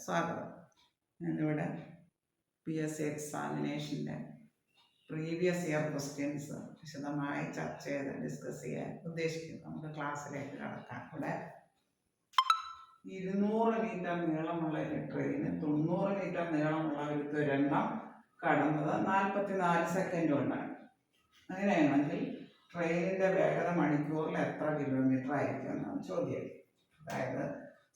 സ്വാഗതം. ഞാനിവിടെ PSC എക്സാമിനേഷൻ്റെ previous year questions വിശദമായി ചർച്ച ചെയ്ത് ഡിസ്കസ് ചെയ്യാൻ ഉദ്ദേശിക്കുന്നു. നമുക്ക് ക്ലാസ്സിലേക്ക് കടക്കാം. ഇവിടെ 200 മീറ്റർ നീളമുള്ള ഒരു ട്രെയിന് 90 മീറ്റർ നീളമുള്ള ഒരു തുരങ്കം കടന്നത് 44 സെക്കൻഡ് കൊണ്ടാണ്. അങ്ങനെയാണെങ്കിൽ ട്രെയിനിൻ്റെ വേഗത മണിക്കൂറിൽ എത്ര കിലോമീറ്റർ ആയിരിക്കും എന്നാണ് ചോദ്യം. അതായത്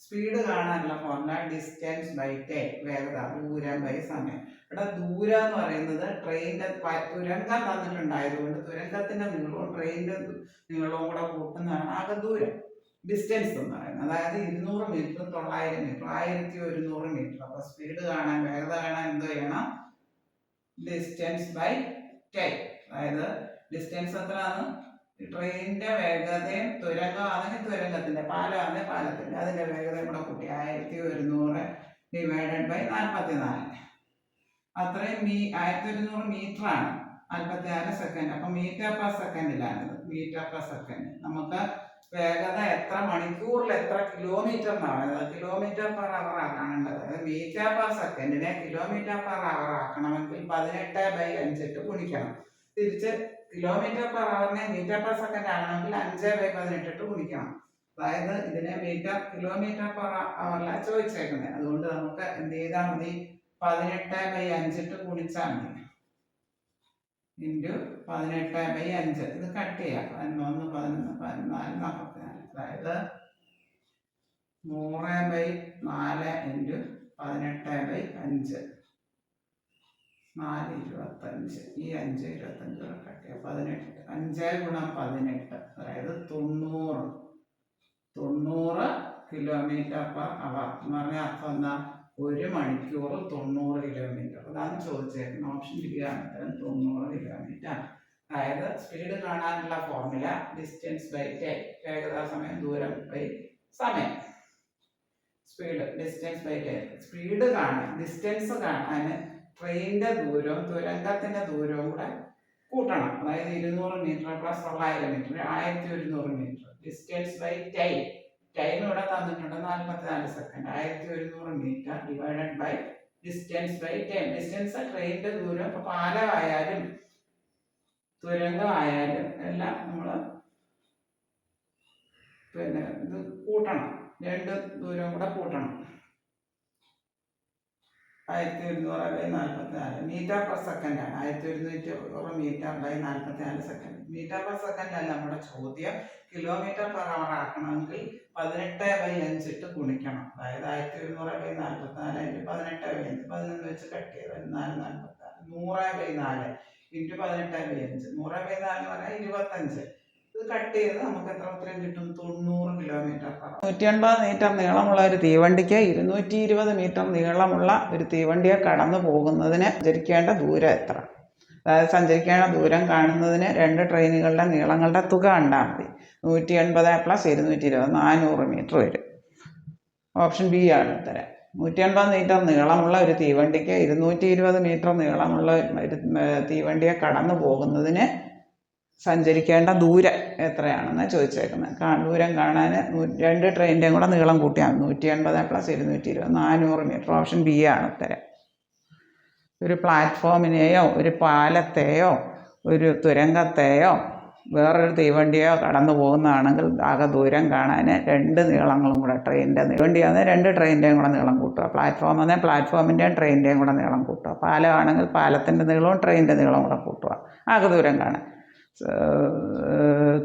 സ്പീഡ് കാണാനുള്ള ഫോർമുല ഡിസ്റ്റൻസ് ബൈ ടൈം, വേഗത ദൂരം ബൈ സമയം. ഇവിടെ ദൂരം എന്ന് പറയുന്നത് ട്രെയിനിൻ്റെ തുരങ്കം തന്നിട്ടുണ്ടായതുകൊണ്ട് തുരങ്കത്തിൻ്റെ നീളവും ട്രെയിനിൻ്റെ നീളവും കൂടെ കൂട്ടുന്നതാണ് ആകെ ദൂരം. ഡിസ്റ്റൻസ് എന്ന് പറയുന്നത് അതായത് 200 മീറ്റർ 900 മീറ്റർ 1100 മീറ്റർ. അപ്പോൾ സ്പീഡ് കാണാൻ വേഗത കാണാൻ എന്ത് ചെയ്യണം? Distance by time. അതായത് ഡിസ്റ്റൻസ് എത്രയാണ്? ട്രെയിനിന്റെ വേഗതയും തുരങ്കമാണെങ്കിൽ തുരങ്കത്തിന്റെ, പാലമാണെങ്കിൽ പാലത്തിന്റെ, അതിന്റെ വേഗതയും കൂടെ കൂട്ടി 1100 ഡിവൈഡഡ് ബൈ 44. അത്രയും 1100 മീറ്റർ ആണ് 44 സെക്കൻഡ്. അപ്പൊ മീറ്റർ പെർ സെക്കൻഡിലാണിത്. Metre per second. നമുക്ക് വേഗത എത്ര മണിക്കൂറിൽ എത്ര കിലോമീറ്റർ എന്നാണ്, കിലോമീറ്റർ പെർ അവർ ആക്കാനുള്ളത്. അതായത് മീറ്റർ പെർ സെക്കൻഡിനെ കിലോമീറ്റർ പെർ അവർ ആക്കണമെങ്കിൽ 18/5 ഇട്ട് ഗുണിക്കണം. തിരിച്ച് കിലോമീറ്റർ പെർ അവറിനെ മീറ്റർ പെർ സെക്കൻഡ് ആകണമെങ്കിൽ 5/18 ഇട്ട് ഗുണിക്കണം. അതായത് ഇതിനെ കിലോമീറ്റർ പെർ അവറിലാണ് ചോദിച്ചേക്കുന്നത്. അതുകൊണ്ട് നമുക്ക് എന്ത് ചെയ്താൽ മതി? 18/5 ഇട്ട് ഗുണിച്ചാൽ മതി. ഇൻറ്റു 18/5. ഇത് കട്ട് ചെയ്യാം. 11, 11, 14, 44. അതായത് 100/4 ഇൻറ്റു 18/5. 4 25. ഈ 5 25 കട്ട് ചെയ്യാം. 18. 5 ഗുണം 18 അതായത് 90 കിലോമീറ്റർ പെർ അവർ എന്ന് പറഞ്ഞാൽ അർത്ഥം എന്താ? 1 മണിക്കൂർ 90 കിലോമീറ്റർ. അതാണ് ചോദിച്ചേക്കുന്നത്. ഓപ്ഷൻ ബി ആണ് 90 കിലോമീറ്റർ. അതായത് സ്പീഡ് കാണാനുള്ള ഫോർമുല ഡിസ്റ്റൻസ് ബൈ ടൈം, വേഗത സമയം ദൂരം ബൈ സമയം. Speed distance by time. Speed കാണാൻ ഡിസ്റ്റൻസ് കാണാൻ ട്രെയിനിന്റെ ദൂരവും തുരങ്കത്തിന്റെ ദൂരവും കൂടെ കൂട്ടണം. അതായത് 200 metre plus 900 metre 1100 metre. Distance by time, time ഇവിടെ തന്നിട്ടുണ്ട് 44 second. 1100 metre divided by distance by time. Distance ട്രെയിനിന്റെ ദൂരം. ഇപ്പൊ പാലമായാലും തുരങ്കമായാലും എല്ലാം നമ്മൾ ഇത് കൂട്ടണം. രണ്ട് ദൂരവും കൂടെ കൂട്ടണം. 1100/44 മീറ്റർ പെർ സെക്കൻഡ് ആണ്. 1100 metre by 44 second. Metre per second അല്ല നമ്മുടെ ചോദ്യം. കിലോമീറ്റർ പെർ അവർ ആക്കണമെങ്കിൽ 18/5 ഇട്ട് ഗുണിക്കണം. അതായത് 1100/44 ഇൻറ്റു 18/5. 11 വെച്ച് കട്ട് ചെയ്ത് 444. 100/4 ഇൻറ്റു 18/5. 100/4 എന്ന് പറഞ്ഞാൽ 25. ഇത് കട്ട് ചെയ്ത് നമുക്ക് എത്ര ഉത്തരം കിട്ടും? 90 കിലോമീറ്റർ. 180 മീറ്റർ നീളമുള്ള ഒരു തീവണ്ടിക്ക് 220 മീറ്റർ നീളമുള്ള ഒരു തീവണ്ടിയെ കടന്നു പോകുന്നതിന് സഞ്ചരിക്കേണ്ട ദൂരം എത്ര? അതായത് സഞ്ചരിക്കേണ്ട ദൂരം കാണുന്നതിന് 2 ട്രെയിനുകളുടെ നീളങ്ങളുടെ തുക കണ്ടാൽ മതി. 180 + 220 400 മീറ്റർ വരും. ഓപ്ഷൻ ബി ആണ് ഉത്തരം. 180 മീറ്റർ നീളമുള്ള ഒരു തീവണ്ടിക്ക് 220 മീറ്റർ നീളമുള്ള ഒരു തീവണ്ടിയെ കടന്നു പോകുന്നതിന് സഞ്ചരിക്കേണ്ട ദൂരം എത്രയാണെന്ന് ചോദിച്ചേക്കുന്നത്. ദൂരം കാണാൻ 2 ട്രെയിനിൻ്റെയും കൂടെ നീളം കൂട്ടിയാൽ 180 + 220 400 മീറ്റർ. ഓപ്ഷൻ ബി ആണ് ഉത്തരം. ഒരു പ്ലാറ്റ്ഫോമിനെയോ ഒരു പാലത്തെയോ ഒരു തുരങ്കത്തെയോ വേറൊരു തീവണ്ടിയോ കടന്നു പോകുന്നതാണെങ്കിൽ ആകെ ദൂരം കാണാൻ 2 നീളങ്ങളും കൂടെ ട്രെയിനിൻ്റെ തീവണ്ടിയാണെങ്കിൽ 2 ട്രെയിനിൻ്റെയും കൂടെ നീളം കൂട്ടുക. പ്ലാറ്റ്ഫോം ആണെങ്കിൽ പ്ലാറ്റ്ഫോമിൻ്റെയും ട്രെയിനിൻ്റെയും കൂടെ നീളം കൂട്ടുക. പാലമാണെങ്കിൽ പാലത്തിൻ്റെ നീളവും ട്രെയിനിൻ്റെ നീളവും കൂടെ കൂട്ടുക. ആകെ ദൂരം കാണാൻ.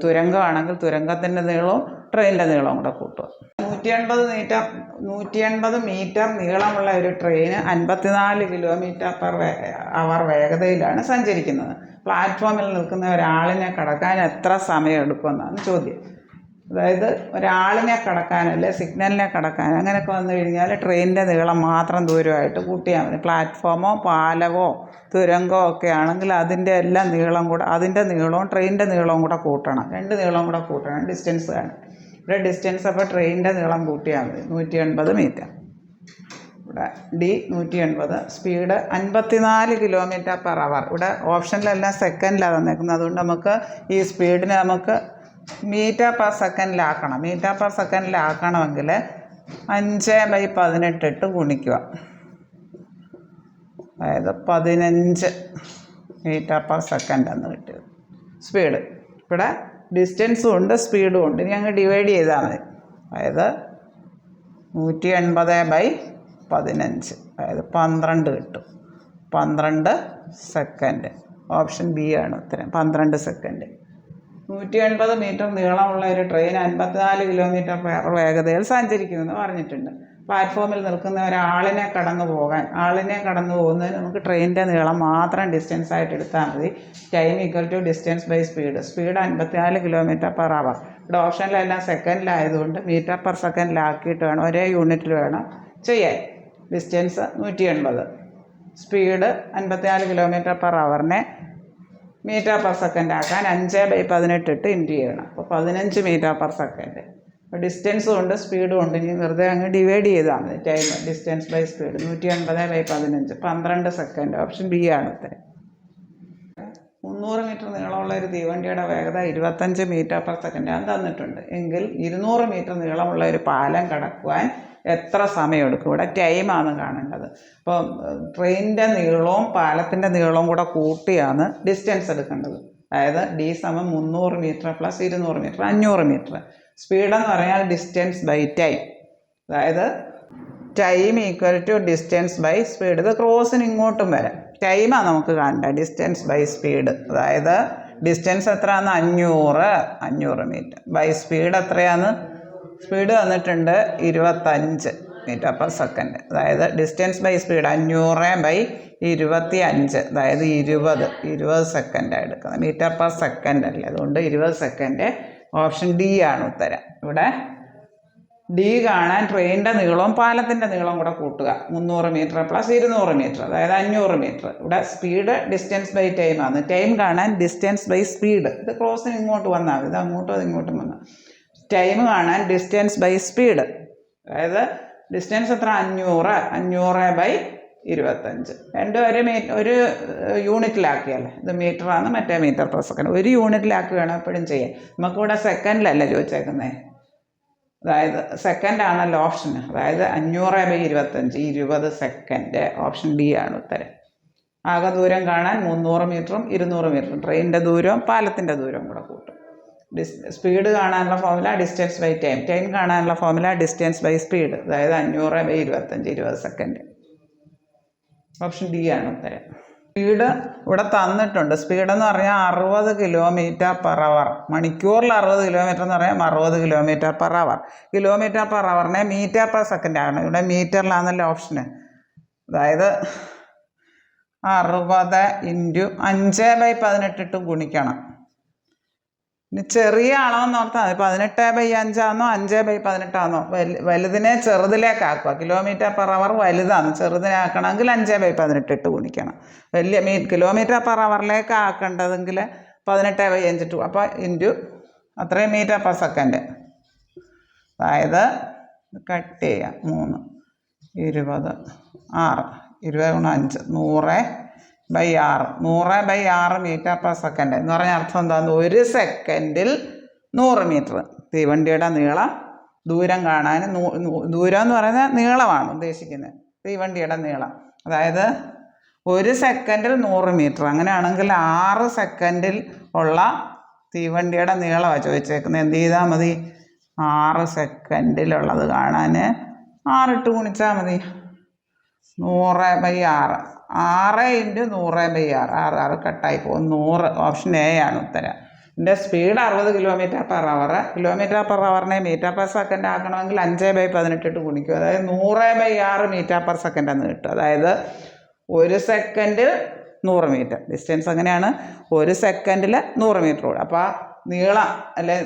തുരങ്കമാണെങ്കിൽ തുരങ്കത്തിൻ്റെ നീളവും ട്രെയിനിൻ്റെ നീളവും കൂടെ കൂട്ടുക. 180 മീറ്റർ നീളമുള്ള ഒരു ട്രെയിന് 54 കിലോമീറ്റർ പെർ അവർ വേഗതയിലാണ് സഞ്ചരിക്കുന്നത്. പ്ലാറ്റ്ഫോമിൽ നിൽക്കുന്ന ഒരാളിനെ കടക്കാൻ എത്ര സമയം എടുക്കുമെന്നാണ് ചോദ്യം. അതായത് ഒരാളിനെ കടക്കാനല്ലേ സിഗ്നലിനെ കടക്കാൻ അങ്ങനെയൊക്കെ വന്നു കഴിഞ്ഞാൽ ട്രെയിനിൻ്റെ നീളം മാത്രം ദൂരമായിട്ട് കൂട്ടിയാൽ മതി. പ്ലാറ്റ്ഫോമോ പാലമോ തുരങ്കമോ ഒക്കെ ആണെങ്കിൽ അതിൻ്റെ എല്ലാം നീളം കൂടെ, അതിൻ്റെ നീളവും ട്രെയിനിൻ്റെ നീളവും കൂടെ കൂട്ടണം. 2 നീളവും കൂടെ കൂട്ടണം. ഡിസ്റ്റൻസ് ആണ് ഇവിടെ. ഡിസ്റ്റൻസ് അപ്പോൾ ട്രെയിനിൻ്റെ നീളം കൂട്ടിയാൽ മതി. 180 മീറ്റർ. ഇവിടെ D 180. Speed 54 kilometre per hour. ഇവിടെ ഓപ്ഷനിലെല്ലാം സെക്കൻഡിലാണ് തന്നേക്കുന്നത്. അതുകൊണ്ട് നമുക്ക് ഈ സ്പീഡിനെ നമുക്ക് മീറ്റർ പെർ സെക്കൻഡിലാക്കണം. മീറ്റർ പെർ സെക്കൻഡിലാക്കണമെങ്കിൽ 5/18 ഇട്ട് ഗുണിക്കുക. അതായത് 15 മീറ്റർ പെർ സെക്കൻഡ് എന്ന് കിട്ടിയത് സ്പീഡ്. ഇവിടെ ഡിസ്റ്റൻസും ഉണ്ട് സ്പീഡും ഉണ്ട്. ഇനി അങ്ങ് ഡിവൈഡ് ചെയ്താൽ മതി. അതായത് 180/15 അതായത് 12 കിട്ടും. 12 സെക്കൻഡ്. ഓപ്ഷൻ ബി ആണ് ഉത്തരം. 12 സെക്കൻഡ്. 180 മീറ്റർ നീളമുള്ള ഒരു ട്രെയിൻ 54 കിലോമീറ്റർ പെർ വേഗതയിൽ സഞ്ചരിക്കുമെന്ന് പറഞ്ഞിട്ടുണ്ട്. പ്ലാറ്റ്ഫോമിൽ നിൽക്കുന്ന ഒരാളിനെ കടന്നു പോകുന്നതിന് നമുക്ക് ട്രെയിനിൻ്റെ നീളം മാത്രം ഡിസ്റ്റൻസ് ആയിട്ട് എടുത്താൽ മതി. Time equal to distance by speed. Speed 54 kilometre per hour. ഇവിടെ ഓപ്ഷനിലെല്ലാം സെക്കൻഡിലായതുകൊണ്ട് മീറ്റർ പെർ സെക്കൻഡിലാക്കിയിട്ട് വേണം, ഒരേ യൂണിറ്റിൽ വേണം ചെയ്യാൻ. ഡിസ്റ്റൻസ് 180, സ്പീഡ് 54 കിലോമീറ്റർ പെർ അവറിനെ മീറ്റർ പെർ സെക്കൻഡ് ആക്കാൻ 5/18 ഇട്ട് ഇൻറ്റു ചെയ്യണം. അപ്പോൾ 15 മീറ്റർ പെർ സെക്കൻഡ്. അപ്പോൾ ഡിസ്റ്റൻസും ഉണ്ട് സ്പീഡും ഉണ്ട്. ഇനി വെറുതെ അങ്ങ് ഡിവൈഡ് ചെയ്താൽ മതി. Time distance by speed 180/15 12 second. Option B ആണ് ഉത്തരം. 300 മീറ്റർ നീളമുള്ള ഒരു തീവണ്ടിയുടെ വേഗത 25 മീറ്റർ പെർ സെക്കൻഡ് ആണ് തന്നിട്ടുണ്ട്. എങ്കിൽ 200 മീറ്റർ നീളമുള്ള ഒരു പാലം കടക്കുവാൻ എത്ര സമയമെടുക്കും? ഇവിടെ ടൈമാണ് കാണേണ്ടത്. അപ്പോൾ ട്രെയിനിൻ്റെ നീളവും പാലത്തിൻ്റെ നീളവും കൂടെ കൂട്ടിയാണ് ഡിസ്റ്റൻസ് എടുക്കേണ്ടത്. അതായത് D = 300 metre plus 200 metre 500 metre. സ്പീഡെന്ന് പറഞ്ഞാൽ ഡിസ്റ്റൻസ് ബൈ ടൈം. അതായത് time equal to distance by speed. ഇത് ക്രോസിന് ഇങ്ങോട്ടും വരാം. ടൈമാണ് നമുക്ക് കാണേണ്ടത്, ഡിസ്റ്റൻസ് ബൈ സ്പീഡ്. അതായത് ഡിസ്റ്റൻസ് എത്രയാണ്? 500 മീറ്റർ ബൈ സ്പീഡ് എത്രയാണ്? സ്പീഡ് തന്നിട്ടുണ്ട് 25 മീറ്റർ പെർ സെക്കൻഡ്. അതായത് ഡിസ്റ്റൻസ് ബൈ സ്പീഡ് 500/25 അതായത് 20 സെക്കൻഡാണ് എടുക്കുന്നത്. മീറ്റർ പെർ സെക്കൻഡ് അല്ലേ, അതുകൊണ്ട് 20 സെക്കൻഡ്. ഓപ്ഷൻ ഡി ആണ് ഉത്തരം. ഇവിടെ ഡി കാണാൻ ട്രെയിനിൻ്റെ നീളവും പാലത്തിൻ്റെ നീളവും കൂടെ കൂട്ടുക. 300 മീറ്റർ പ്ലസ് 200 മീറ്റർ അതായത് 500 മീറ്റർ. ഇവിടെ സ്പീഡ് ഡിസ്റ്റൻസ് ബൈ ടൈമാണ്. ടൈം കാണാൻ ഡിസ്റ്റൻസ് ബൈ സ്പീഡ്. ഇത് ക്രോസിന് ഇങ്ങോട്ട് വന്നാൽ മതി, ഇത് അങ്ങോട്ടും അത് ഇങ്ങോട്ടും വന്നാൽ. ടൈം കാണാൻ ഡിസ്റ്റൻസ് ബൈ സ്പീഡ്. അതായത് ഡിസ്റ്റൻസ് എത്ര? 500/25. രണ്ടും ഒരു യൂണിറ്റിലാക്കിയല്ലേ. ഇത് മീറ്ററാണ്, മറ്റേ മീറ്റർ പെർ സെക്കൻഡ്. ഒരു യൂണിറ്റിലാക്കി വേണം എപ്പോഴും ചെയ്യാൻ. നമുക്കിവിടെ സെക്കൻഡിലല്ല ചോദിച്ചേക്കുന്നത്. അതായത് സെക്കൻഡാണല്ലോ ഓപ്ഷന്. അതായത് 500/25 20 സെക്കൻഡ്. ഓപ്ഷൻ ഡി ആണ് ഉത്തരം. ആകെ ദൂരം കാണാൻ 300 മീറ്ററും 200 മീറ്ററും ട്രെയിനിൻ്റെ ദൂരവും പാലത്തിൻ്റെ ദൂരവും കൂടെ കൂട്ടും. സ്പീഡ് കാണാനുള്ള formula distance by time. Time കാണാനുള്ള ഫോർമുല ഡിസ്റ്റൻസ് ബൈ സ്പീഡ്. അതായത് 500/25 20 സെക്കൻഡ്. ഓപ്ഷൻ ഡി ആണ് ഉത്തരം. സ്പീഡ് ഇവിടെ തന്നിട്ടുണ്ട്. സ്പീഡെന്ന് പറഞ്ഞാൽ 60 കിലോമീറ്റർ പെർ അവർ. മണിക്കൂറിൽ 60 കിലോമീറ്റർ എന്ന് പറയാം 60 kilometre per hour. Kilometre per അവറിനെ മീറ്റർ പെർ സെക്കൻഡ് ആണ്. ഇവിടെ മീറ്ററിലാണല്ലോ ഓപ്ഷന്. അതായത് 60 × 5/18 ഇട്ട് ഗുണിക്കണം. ഇനി ചെറിയ അളവെന്ന് ഓർത്താൽ മതി. 18/5 ആണോ 5/18 ആണോ? വലുതിനെ ചെറുതിലേക്കാക്കുക. കിലോമീറ്റർ പെർ അവർ വലുതാണ്, ചെറുതിനെ ആക്കണമെങ്കിൽ 5/18 ഇട്ട് ഗുണിക്കണം. വലിയ കിലോമീറ്റർ പെർ അവറിലേക്ക് ആക്കേണ്ടതെങ്കിൽ 18/5 ഇട്ടു. അപ്പോൾ ഇൻറ്റു അത്രയും മീറ്റർ പെർ സെക്കൻഡ്. അതായത് കട്ട് ചെയ്യാം. 3 20 6 20 × 5 100/6 100/6 മീറ്റർ പെർ സെക്കൻഡ് എന്ന് പറഞ്ഞ അർത്ഥം എന്താണെന്ന്? ഒരു സെക്കൻഡിൽ 100 മീറ്റർ. തീവണ്ടിയുടെ നീളം. ദൂരം കാണാൻ ദൂരം എന്ന് പറയുന്നത് നീളമാണ് ഉദ്ദേശിക്കുന്നത്. തീവണ്ടിയുടെ നീളം. അതായത് ഒരു സെക്കൻഡിൽ 100 മീറ്റർ. അങ്ങനെയാണെങ്കിൽ 6 സെക്കൻഡിൽ ഉള്ള തീവണ്ടിയുടെ നീളമാണ് ചോദിച്ചേക്കുന്നത്. എന്ത് ചെയ്താൽ മതി? 6 സെക്കൻഡിലുള്ളത് കാണാൻ 6 ഇട്ട് ഗുണിച്ചാൽ മതി. 100/6 6 × 100/6 6 കട്ടായി പോകും. 100. ഓപ്ഷൻ എ ആണ് ഉത്തരം. ഇതിൻ്റെ speed 60 kilometre per hour. Kilometre per അവറിനെ മീറ്റർ പെർ സെക്കൻഡ് ആക്കണമെങ്കിൽ 5/18 ഇട്ട് ഗുണിക്കും. അതായത് 100/6 മീറ്റർ പെർ സെക്കൻഡ് എന്ന് കിട്ടും. അതായത് ഒരു സെക്കൻഡിൽ 100 മീറ്റർ. ഡിസ്റ്റൻസ് അങ്ങനെയാണ്. ഒരു സെക്കൻഡിൽ 100 മീറ്റർ കൂടെ. അപ്പോൾ നീളം അല്ലെ,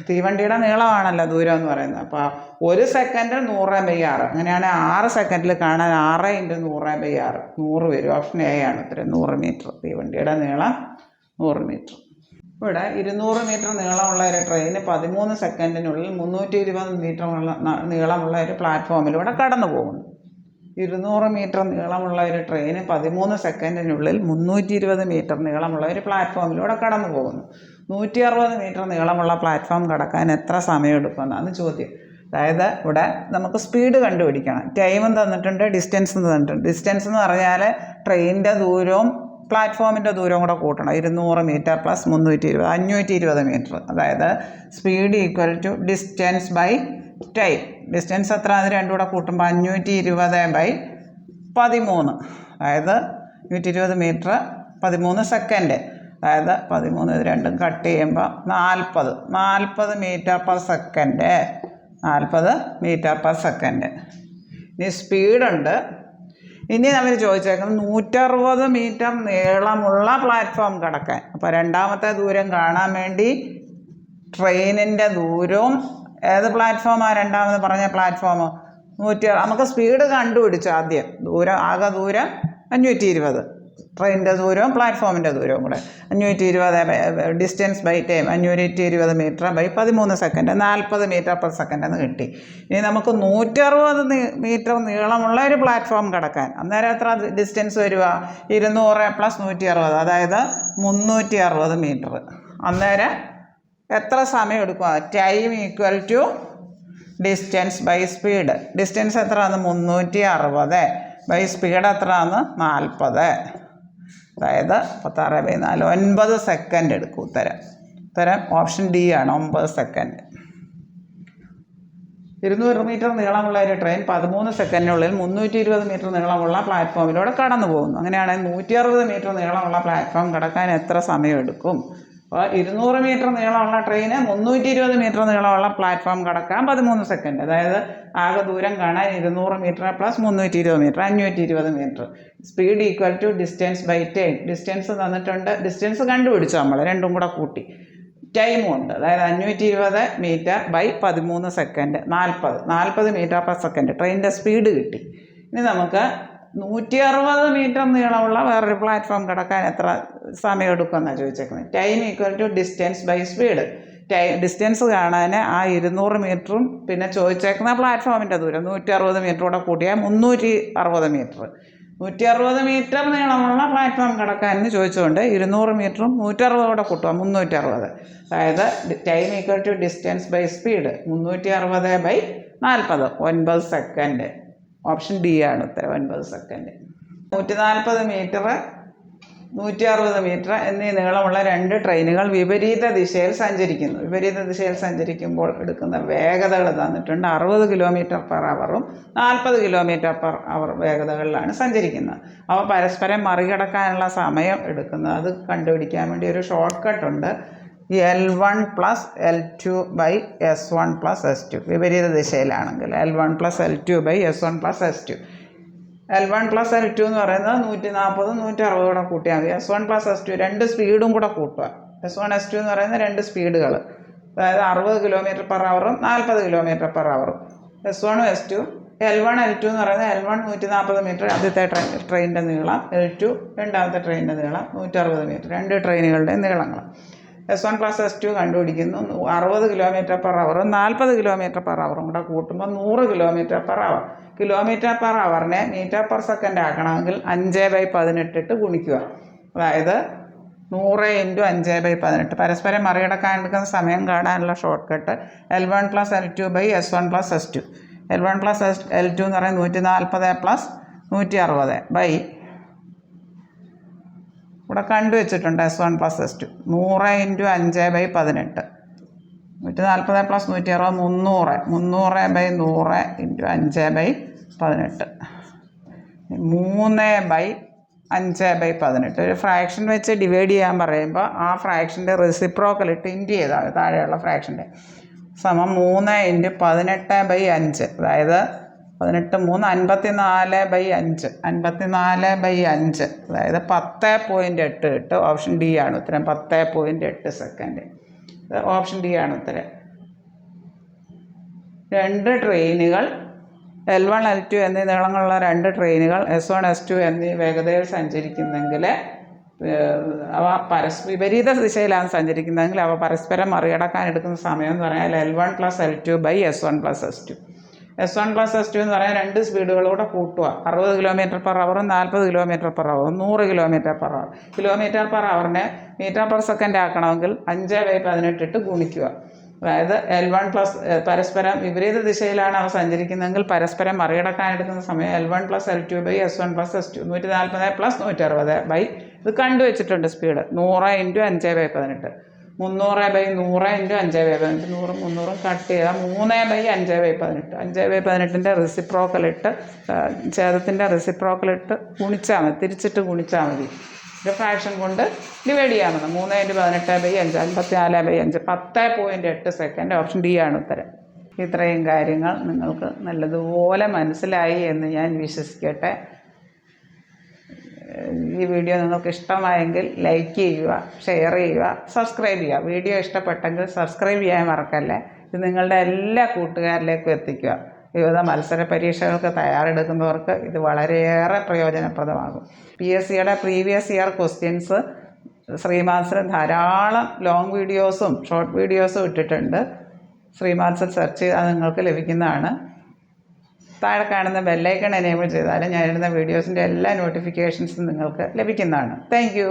തീവണ്ടിയുടെ നീളമാണല്ലോ ദൂരം എന്ന് പറയുന്നത്. അപ്പോൾ ഒരു സെക്കൻഡിൽ 100/6. അങ്ങനെയാണ് 6 സെക്കൻഡിൽ കാണാൻ 6 × 100/6 100 വരും. ഓപ്ഷൻ എ ആണ് ഉത്തരം. 100 മീറ്റർ. തീവണ്ടിയുടെ നീളം 100 മീറ്റർ. ഇവിടെ 200 മീറ്റർ നീളമുള്ള ഒരു ട്രെയിന് 13 സെക്കൻഡിനുള്ളിൽ 320 മീറ്റർ നീളമുള്ള ഒരു പ്ലാറ്റ്ഫോമിലൂടെ കടന്നു പോകുന്നു. 200 മീറ്റർ നീളമുള്ള ഒരു ട്രെയിന് 13 സെക്കൻഡിനുള്ളിൽ 320 മീറ്റർ നീളമുള്ള ഒരു പ്ലാറ്റ്ഫോമിലൂടെ കടന്നു പോകുന്നു. 160 മീറ്റർ നീളമുള്ള പ്ലാറ്റ്ഫോം കടക്കാൻ എത്ര സമയം എടുക്കുമെന്നാണ് ചോദ്യം. അതായത് ഇവിടെ നമുക്ക് സ്പീഡ് കണ്ടുപിടിക്കണം. ടൈമും തന്നിട്ടുണ്ട്, ഡിസ്റ്റൻസും തന്നിട്ടുണ്ട്. ഡിസ്റ്റൻസ് എന്ന് പറഞ്ഞാൽ ട്രെയിനിൻ്റെ ദൂരവും പ്ലാറ്റ്ഫോമിൻ്റെ ദൂരവും കൂടെ കൂട്ടണം. 200 മീറ്റർ പ്ലസ് 320, 520 മീറ്റർ. അതായത് speed equal to distance by time. Distance എത്ര, അത് രണ്ടും കൂടെ കൂട്ടുമ്പോൾ 520/13. അതായത് 120 മീറ്റർ 13 സെക്കൻഡ്. അതായത് 13 ഇത് രണ്ടും കട്ട് ചെയ്യുമ്പോൾ 40 metre per second. 40 metre per second. ഇനി സ്പീഡുണ്ട്. ഇനി നമ്മൾ ചോദിച്ചേക്കുന്നത് 160 മീറ്റർ നീളമുള്ള പ്ലാറ്റ്ഫോം കടക്കാൻ. അപ്പോൾ രണ്ടാമത്തെ ദൂരം കാണാൻ വേണ്ടി ട്രെയിനിൻ്റെ ദൂരവും ഏത് പ്ലാറ്റ്ഫോമാണ് രണ്ടാമത് പറഞ്ഞ പ്ലാറ്റ്ഫോം? നമുക്ക് സ്പീഡ് കണ്ടുപിടിച്ചു ആദ്യം. ആകെ ദൂരം 520. ട്രെയിനിൻ്റെ ദൂരവും പ്ലാറ്റ്ഫോമിൻ്റെ ദൂരവും കൂടെ 520 distance by time 520 metre by 13 second 40 metre per second എന്ന് കിട്ടി. ഇനി നമുക്ക് 160 മീറ്റർ നീളമുള്ള ഒരു പ്ലാറ്റ്ഫോം കിടക്കാൻ അന്നേരം എത്ര ഡിസ്റ്റൻസ് വരിക? 200 പ്ലസ് 160, അതായത് 360 മീറ്റർ. അന്നേരം എത്ര സമയം എടുക്കുക? Time equal to distance by speed. Distance എത്രയാണ്? 360 ബൈ സ്പീഡ് എത്രയാണ്? 40. അതായത് 16/4 9 സെക്കൻഡ് എടുക്കും ഉത്തരം. ഓപ്ഷൻ ഡി ആണ്, 9 സെക്കൻഡ്. 200 മീറ്റർ നീളമുള്ള ഒരു ട്രെയിൻ 13 സെക്കൻഡിനുള്ളിൽ 320 മീറ്റർ നീളമുള്ള പ്ലാറ്റ്ഫോമിലൂടെ കടന്നു പോകുന്നു. അങ്ങനെയാണെങ്കിൽ 160 മീറ്റർ നീളമുള്ള പ്ലാറ്റ്ഫോം കടക്കാൻ എത്ര സമയം എടുക്കും? അപ്പോൾ 200 മീറ്റർ നീളമുള്ള ട്രെയിന് 320 മീറ്റർ നീളമുള്ള പ്ലാറ്റ്ഫോം കടക്കാൻ 13 സെക്കൻഡ്. അതായത് ആകെ ദൂരം കാണാൻ 200 metre plus 320 metre 520 metre. Speed equal to distance by time. Distance തന്നിട്ടുണ്ട്, ഡിസ്റ്റൻസ് കണ്ടുപിടിച്ചു നമ്മൾ, രണ്ടും കൂടെ കൂട്ടി. ടൈമും ഉണ്ട്, അതായത് 520 metre by 13 second 40 metre per second. ട്രെയിനിൻ്റെ സ്പീഡ് കിട്ടി. ഇനി നമുക്ക് 160 മീറ്റർ നീളമുള്ള വേറൊരു പ്ലാറ്റ്ഫോം കിടക്കാൻ എത്ര സമയം എടുക്കുമെന്നാണ് ചോദിച്ചേക്കുന്നത്. Time equal to distance by speed. Distance കാണാൻ ആ 200 മീറ്ററും പിന്നെ ചോദിച്ചേക്കുന്ന പ്ലാറ്റ്ഫോമിൻ്റെ ദൂരം 160 മീറ്റർ കൂടെ കൂട്ടിയാൽ 360 മീറ്റർ. 160 മീറ്റർ നീളമുള്ള പ്ലാറ്റ്ഫോം കിടക്കാനെന്ന് ചോദിച്ചുകൊണ്ട് 200 മീറ്ററും 160 കൂടെ കൂട്ടുക 360. അതായത് time equal to distance by speed 360/40 9 second. Option D ആണ് ഉത്തരം, 9 സെക്കൻഡ്. 140 മീറ്റർ 160 മീറ്റർ എന്നീ നീളമുള്ള 2 ട്രെയിനുകൾ വിപരീത ദിശയിൽ സഞ്ചരിക്കുന്നു. വിപരീത ദിശയിൽ സഞ്ചരിക്കുമ്പോൾ എടുക്കുന്ന വേഗതകൾ തന്നിട്ടുണ്ട്. 60 km/h 40 km/h വേഗതകളിലാണ് സഞ്ചരിക്കുന്നത്. അവ പരസ്പരം മറികടക്കാനുള്ള സമയം എടുക്കുന്നത്. അത് കണ്ടുപിടിക്കാൻ വേണ്ടി ഒരു short കട്ടുണ്ട്. L1 + L2 / S1 + S2. വിപരീത ദിശയിലാണെങ്കിൽ L1 + L2 / S1 + S2. L1 + L2 എന്ന് പറയുന്നത് 140 160 കൂടെ കൂട്ടിയാൽ മതി. S1 + S2 രണ്ട് സ്പീഡും കൂടെ കൂട്ടുക. S1 S2 എന്ന് പറയുന്ന രണ്ട് സ്പീഡുകൾ, അതായത് 60 km/h 40 km/h. S1 S2 L1 L2 എന്ന് പറയുന്നത് L1 140 മീറ്റർ ആദ്യത്തെ ട്രെയിനിൻ്റെ നീളം, L2 രണ്ടാമത്തെ ട്രെയിനിൻ്റെ നീളം 160 മീറ്റർ. രണ്ട് ട്രെയിനുകളുടെ നീളങ്ങൾ. S1 + S2 കണ്ടുപിടിക്കുന്നു. 60 km/h 40 km/h കൂടെ കൂട്ടുമ്പോൾ 100 km/h. km/h metre per second ആക്കണമെങ്കിൽ 5/18 ഇട്ട് ഗുണിക്കുക. അതായത് 100 × 5/18. പരസ്പരം മറികടക്കാൻ എടുക്കുന്ന സമയം കാണാനുള്ള short cut L1 + L2 / S1 + S2. L1 + L2 എന്ന് പറയുന്നത് 140 + 160 ഇവിടെ കണ്ടുവച്ചിട്ടുണ്ട്. S1 + S2 100 × 5/18. 140 + 160 300. 300/100 × 5/18. 3/5/18. ഒരു ഫ്രാക്ഷൻ വെച്ച് ഡിവൈഡ് ചെയ്യാൻ പറയുമ്പോൾ ആ ഫ്രാക്ഷൻ്റെ റെസിപ്രോക്കൽ ഇട്ട് ഇൻറ്റു ചെയ്താൽ താഴെയുള്ള ഫ്രാക്ഷൻ്റെ സമം 3 × 18/5. അതായത് 18 3 54/5. 54/5 അതായത് 10.8 ഇട്ട് ഓപ്ഷൻ ഡി ആണ് ഉത്തരം. 10.8 സെക്കൻഡ്. ഓപ്ഷൻ ഡി ആണ് ഉത്തരം. 2 ട്രെയിനുകൾ L1 L2 എന്നീ നീളങ്ങളുള്ള 2 ട്രെയിനുകൾ S1 S2 എന്നീ വേഗതയിൽ സഞ്ചരിക്കുന്നെങ്കിൽ അവ വിപരീത ദിശയിലാണ് സഞ്ചരിക്കുന്നതെങ്കിൽ അവ പരസ്പരം മറികടക്കാൻ എടുക്കുന്ന സമയം എന്ന് പറഞ്ഞാൽ L1 + L2 / S1 + S2. S1 + S2 എന്ന് പറയാൻ രണ്ട് സ്പീഡുകളൂടെ കൂട്ടുക. 60 km/h 40 km/h 100 km/h. km/h metre per second ആക്കണമെങ്കിൽ 5/18 ഇട്ട് ഗുണിക്കുക. അതായത് L1+ പരസ്പരം വിപരീത ദിശയിലാണ് അവ സഞ്ചരിക്കുന്നതെങ്കിൽ പരസ്പരം മറികടക്കാൻ എടുക്കുന്ന സമയം L1+L2/S1+S2 140+160 ഇത് കണ്ടുവച്ചിട്ടുണ്ട് സ്പീഡ് 100 × 5/18 300/100 × 5/18 100 300 കട്ട് ചെയ്താൽ 3/5/18 5/18ൻ്റെ റെസിപ്രോക്കലിട്ട് ഛേദത്തിൻ്റെ റെസിപ്രോക്കലിട്ട് ഗുണിച്ചാൽ മതി, തിരിച്ചിട്ട് ഗുണിച്ചാൽ മതി. ഒരു ഫ്രാക്ഷൻ കൊണ്ട് ഡിവൈഡ് ചെയ്യാൻ മതി. 3 × 18/5 54.5 10.8 സെക്കൻഡ്. ഓപ്ഷൻ ഡി ആണ് ഉത്തരം. ഇത്രയും കാര്യങ്ങൾ നിങ്ങൾക്ക് നല്ലതുപോലെ മനസ്സിലായി എന്ന് ഞാൻ വിശ്വസിക്കട്ടെ. ഈ വീഡിയോ നിങ്ങൾക്ക് ഇഷ്ടമായെങ്കിൽ ലൈക്ക് ചെയ്യുക, ഷെയർ ചെയ്യുക, സബ്സ്ക്രൈബ് ചെയ്യുക. വീഡിയോ ഇഷ്ടപ്പെട്ടെങ്കിൽ സബ്സ്ക്രൈബ് ചെയ്യാൻ മറക്കല്ലേ. ഇത് നിങ്ങളുടെ എല്ലാ കൂട്ടുകാരിലേക്കും എത്തിക്കുക. വിവിധ മത്സര പരീക്ഷകൾക്ക് തയ്യാറെടുക്കുന്നവർക്ക് ഇത് വളരെയേറെ പ്രയോജനപ്രദമാകും. PSCയുടെ പ്രീവിയസ് ഇയർ ക്വസ്റ്റ്യൻസ് ശ്രീമാത്സിൽ ധാരാളം ലോങ് വീഡിയോസും ഷോർട്ട് വീഡിയോസും ഇട്ടിട്ടുണ്ട്. ശ്രീമാത്സിൽ സെർച്ച് ചെയ്താൽ നിങ്ങൾക്ക് ലഭിക്കുന്നതാണ്. താഴെ കാണുന്ന ബെല്ലൈക്കൺ എനേബിൾ ചെയ്താൽ ഞാനിടുന്ന വീഡിയോസിൻ്റെ എല്ലാ നോട്ടിഫിക്കേഷൻസും നിങ്ങൾക്ക് ലഭിക്കുന്നതാണ്. Thank you.